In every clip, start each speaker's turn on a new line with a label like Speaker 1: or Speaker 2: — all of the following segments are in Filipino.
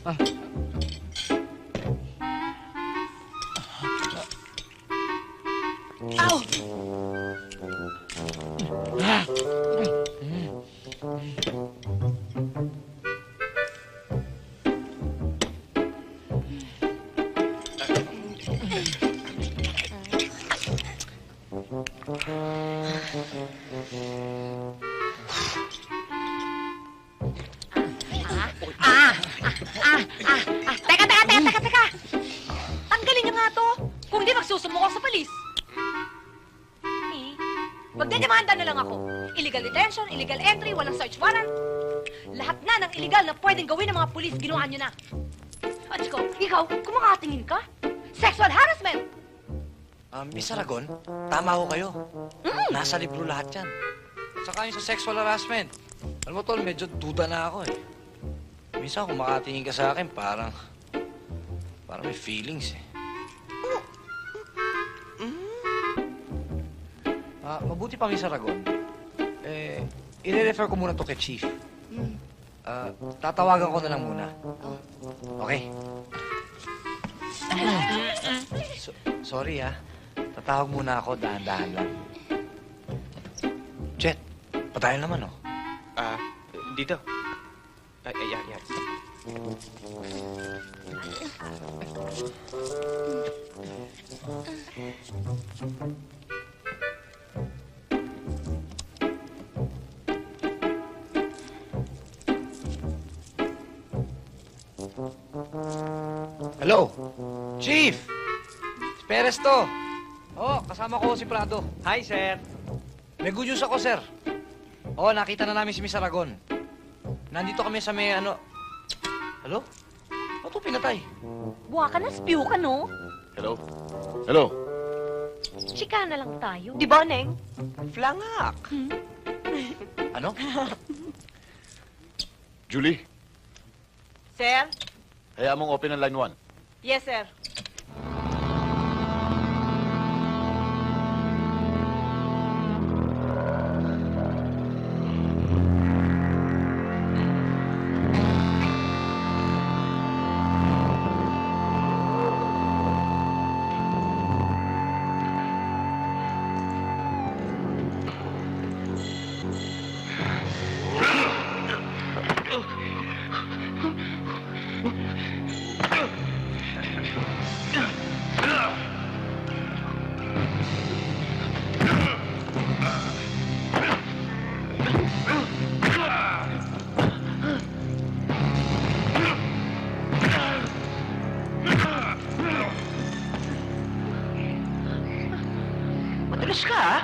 Speaker 1: Ow!
Speaker 2: Teka! Tanggalin niyo nga to! Kung di, magsusumok ako sa palis. Magdedemanda na lang ako. Illegal detention, illegal entry, walang search warrant. Lahat na ng illegal na pwedeng gawin ng mga pulis, ginawa niyo na. At ikaw, kumakatingin ka? Sexual harassment!
Speaker 3: Miss Aragon, tama ho kayo. Nasa libro lahat yan. Saka yung sa sexual harassment. Alam mo, tol, medyo duda na ako eh. Minsan kung makatingin ka sa akin, parang may feelings eh. Mabuti pa, Miss Aragon. I-refer ko muna to kay Chief. Tatawagan ko na lang muna. Okay? Sorry Tatawag muna ako, dahan-dahan lang. Jet, patayin naman oh.
Speaker 4: Dito. Ayan.
Speaker 3: Hello? Chief! Si Perez to. Oh, kasama ko si Prado.
Speaker 4: Hi, sir.
Speaker 3: May good news ako, sir. Oh, nakita na namin si Miss Aragon. Nandito kami sa may Hello? Ba't ito pinatay?
Speaker 2: Buha ka na, spew ka, no?
Speaker 5: Hello?
Speaker 2: Chika na lang tayo. Di ba, Neng?
Speaker 4: Flangak.
Speaker 3: Ano?
Speaker 5: Julie,
Speaker 2: Sir?
Speaker 5: hayaan mong open ang line 1.
Speaker 2: Yes, sir.
Speaker 4: Madalas ka, ha?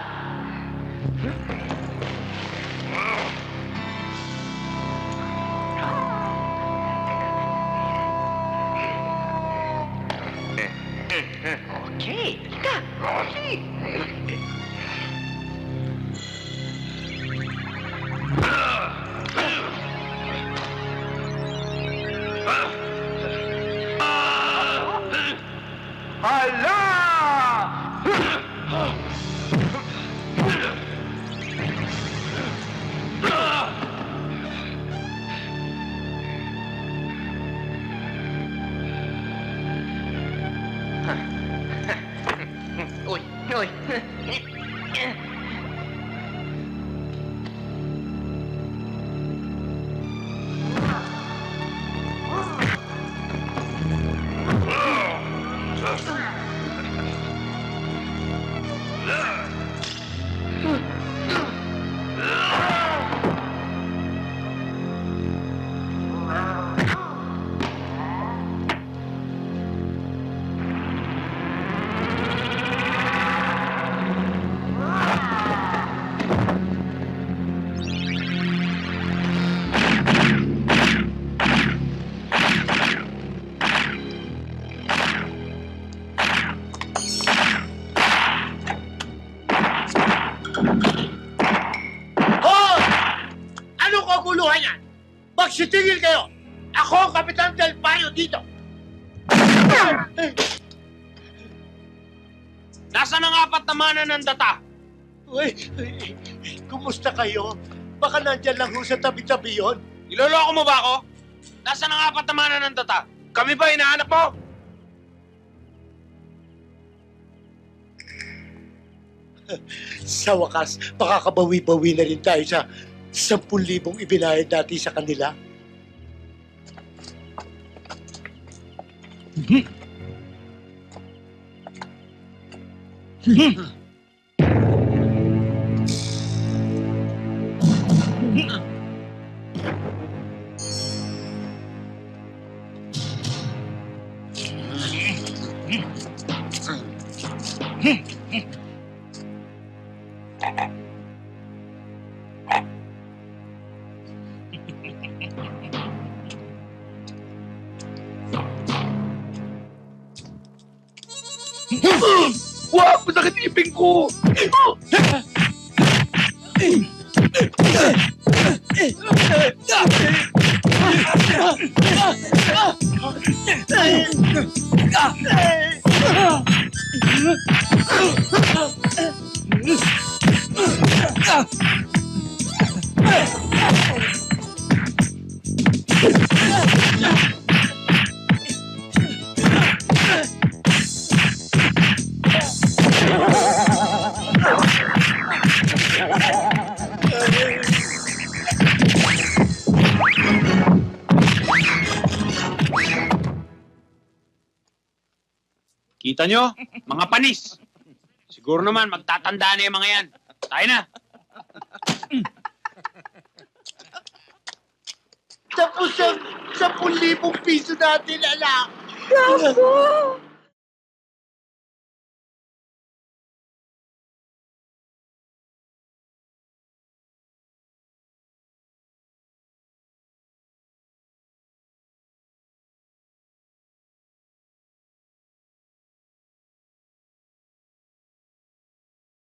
Speaker 4: Okay, ika. Okay. Uy.
Speaker 6: Magsitigil kayo! Ako ang Kapitan Del Payo dito! Nasaan ang apat na mana ng data?
Speaker 7: Uy, kumusta kayo? Baka nandyan lang ho sa tabi-tabi yun.
Speaker 6: Niloloko mo ba ako? Nasaan ang apat na mana ng data? Kami ba hinahanap mo?
Speaker 1: Sa wakas, makakabawi-bawi na rin tayo sa 10,000 ibinayad natin sa kanila.
Speaker 6: Wag! Masakit ipin ko! Kita nyo? Mga panis! Siguro naman magtatanda na yung mga yan. Tayo na!
Speaker 1: Tapos ang 10,000 piso natin, anak!